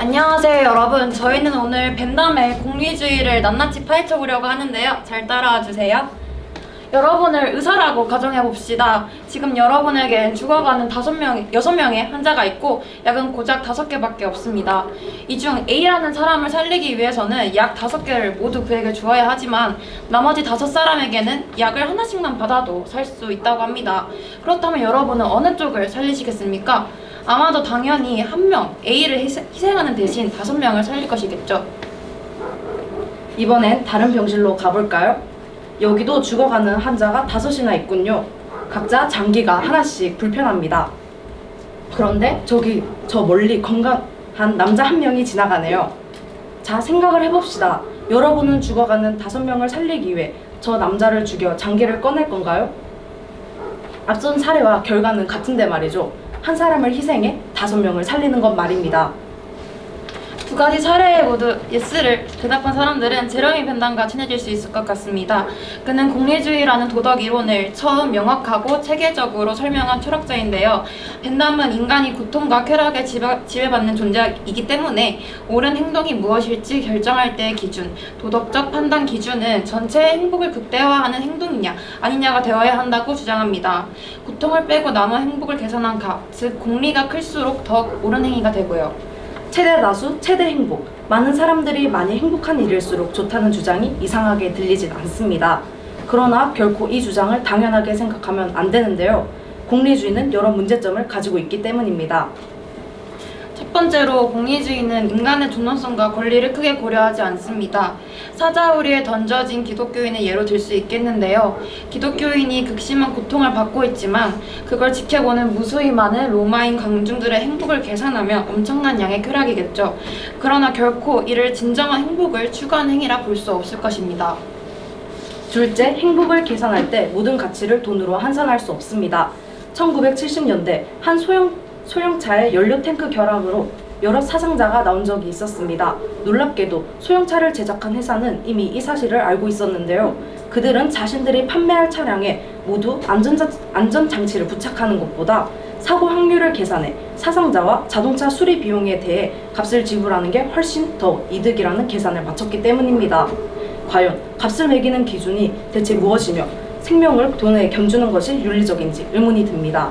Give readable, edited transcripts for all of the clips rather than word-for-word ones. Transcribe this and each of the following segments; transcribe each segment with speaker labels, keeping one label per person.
Speaker 1: 안녕하세요 여러분. 저희는 오늘 벤담의 공리주의를 낱낱이 파헤쳐보려고 하는데요. 잘 따라와 주세요. 여러분을 의사라고 가정해봅시다. 지금 여러분에겐 죽어가는 6명의 환자가 있고 약은 고작 5개밖에 없습니다. 이 중 A라는 사람을 살리기 위해서는 약 5개를 모두 그에게 주어야 하지만 나머지 5사람에게는 약을 하나씩만 받아도 살 수 있다고 합니다. 그렇다면 여러분은 어느 쪽을 살리시겠습니까? 아마도 당연히 한 명, A를 희생하는 대신 5명을 살릴 것이겠죠.
Speaker 2: 이번엔 다른 병실로 가볼까요? 여기도 죽어가는 환자가 5이나 있군요. 각자 장기가 하나씩 불편합니다. 그런데 저기 저 멀리 건강한 남자 한 명이 지나가네요. 자, 생각을 해봅시다. 여러분은 죽어가는 5명을 살리기 위해 저 남자를 죽여 장기를 꺼낼 건가요? 앞선 사례와 결과는 같은데 말이죠. 한 사람을 희생해 5명을 살리는 것 말입니다.
Speaker 1: 두 가지 사례에 모두 예스를 대답한 사람들은 제러미 벤담과 친해질 수 있을 것 같습니다. 그는 공리주의라는 도덕 이론을 처음 명확하고 체계적으로 설명한 철학자인데요. 벤담은 인간이 고통과 쾌락에 지배받는 존재이기 때문에 옳은 행동이 무엇일지 결정할 때의 기준, 도덕적 판단 기준은 전체의 행복을 극대화하는 행동이냐 아니냐가 되어야 한다고 주장합니다. 고통을 빼고 남은 행복을 계산한 값, 즉 공리가 클수록 더욱 옳은 행위가 되고요.
Speaker 2: 최대 다수, 최대 행복. 많은 사람들이 많이 행복한 일일수록 좋다는 주장이 이상하게 들리진 않습니다. 그러나 결코 이 주장을 당연하게 생각하면 안 되는데요. 공리주의는 여러 문제점을 가지고 있기 때문입니다.
Speaker 1: 첫 번째로 공리주의는 인간의 존엄성과 권리를 크게 고려하지 않습니다. 사자우리에 던져진 기독교인을 예로 들 수 있겠는데요. 기독교인이 극심한 고통을 받고 있지만 그걸 지켜보는 무수히 많은 로마인 광중들의 행복을 계산하면 엄청난 양의 쾌락이겠죠. 그러나 결코 이를 진정한 행복을 추구하는 행위라 볼 수 없을 것입니다.
Speaker 2: 둘째, 행복을 계산할 때 모든 가치를 돈으로 환산할 수 없습니다. 1970년대 한 소형차의 연료 탱크 결함으로 여러 사상자가 나온 적이 있었습니다. 놀랍게도 소형차를 제작한 회사는 이미 이 사실을 알고 있었는데요. 그들은 자신들이 판매할 차량에 모두 안전장치를 부착하는 것보다 사고 확률을 계산해 사상자와 자동차 수리 비용에 대해 값을 지불하는 게 훨씬 더 이득이라는 계산을 마쳤기 때문입니다. 과연 값을 매기는 기준이 대체 무엇이며 생명을 돈에 견주는 것이 윤리적인지 의문이 듭니다.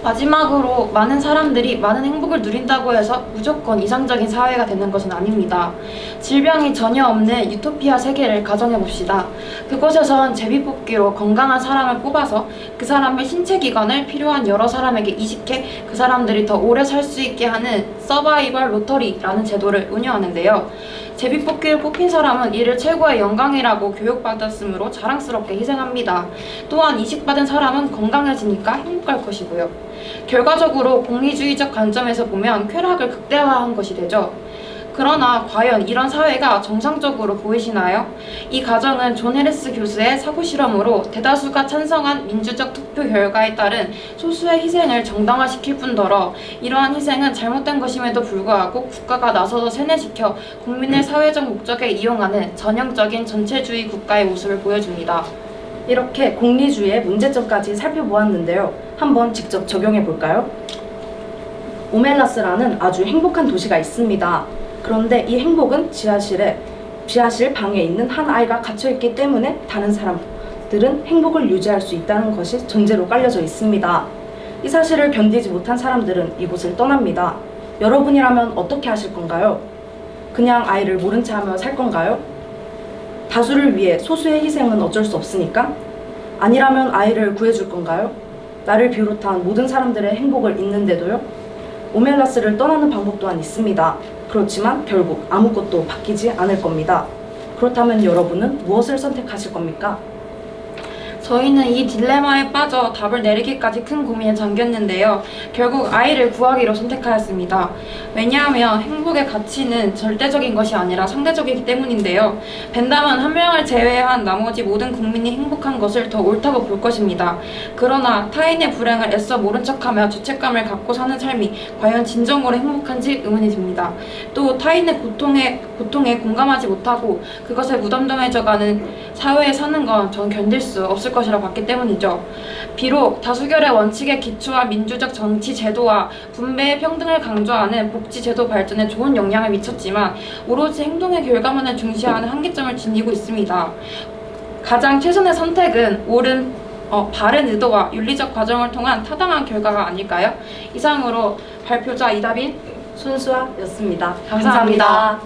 Speaker 1: 마지막으로 많은 사람들이 많은 행복을 누린다고 해서 무조건 이상적인 사회가 되는 것은 아닙니다. 질병이 전혀 없는 유토피아 세계를 가정해봅시다. 그곳에선 제비뽑기로 건강한 사람을 뽑아서 그 사람의 신체 기관을 필요한 여러 사람에게 이식해 그 사람들이 더 오래 살 수 있게 하는 서바이벌 로터리라는 제도를 운영하는데요. 제비뽑기를 뽑힌 사람은 이를 최고의 영광이라고 교육받았으므로 자랑스럽게 희생합니다. 또한 이식받은 사람은 건강해지니까 행복할 것이고요. 결과적으로 공리주의적 관점에서 보면 쾌락을 극대화한 것이 되죠. 그러나 과연 이런 사회가 정상적으로 보이시나요? 이 가정은 존 해리스 교수의 사고 실험으로 대다수가 찬성한 민주적 투표 결과에 따른 소수의 희생을 정당화시킬 뿐더러 이러한 희생은 잘못된 것임에도 불구하고 국가가 나서서 세뇌시켜 국민의 사회적 목적에 이용하는 전형적인 전체주의 국가의 모습을 보여줍니다.
Speaker 2: 이렇게 공리주의의 문제점까지 살펴보았는데요. 한번 직접 적용해 볼까요? 오멜라스라는 아주 행복한 도시가 있습니다. 그런데 이 행복은 지하실 방에 있는 한 아이가 갇혀있기 때문에 다른 사람들은 행복을 유지할 수 있다는 것이 전제로 깔려져 있습니다. 이 사실을 견디지 못한 사람들은 이곳을 떠납니다. 여러분이라면 어떻게 하실 건가요? 그냥 아이를 모른 체 하며 살 건가요? 다수를 위해 소수의 희생은 어쩔 수 없으니까? 아니라면 아이를 구해줄 건가요? 나를 비롯한 모든 사람들의 행복을 잇는데도요? 오멜라스를 떠나는 방법 또한 있습니다. 그렇지만 결국 아무것도 바뀌지 않을 겁니다. 그렇다면 여러분은 무엇을 선택하실 겁니까?
Speaker 1: 저희는 이 딜레마에 빠져 답을 내리기까지 큰 고민에 잠겼는데요. 결국 아이를 구하기로 선택하였습니다. 왜냐하면 행복의 가치는 절대적인 것이 아니라 상대적이기 때문인데요. 벤담은 한 명을 제외한 나머지 모든 국민이 행복한 것을 더 옳다고 볼 것입니다. 그러나 타인의 불행을 애써 모른 척하며 죄책감을 갖고 사는 삶이 과연 진정으로 행복한지 의문이 듭니다. 또 타인의 고통에 공감하지 못하고 그것에 무덤덤해져가는 사회에 사는 건 전 견딜 수 없을 것이라 봤기 때문이죠. 비록 다수결의 원칙에 기초한 민주적 정치 제도와 분배의 평등을 강조하는 복지제도 발전에 좋은 영향을 미쳤지만 오로지 행동의 결과만을 중시하는 한계점을 지니고 있습니다. 가장 최선의 선택은 바른 의도와 윤리적 과정을 통한 타당한 결과가 아닐까요? 이상으로 발표자 이다빈
Speaker 2: 손수아였습니다.
Speaker 1: 감사합니다.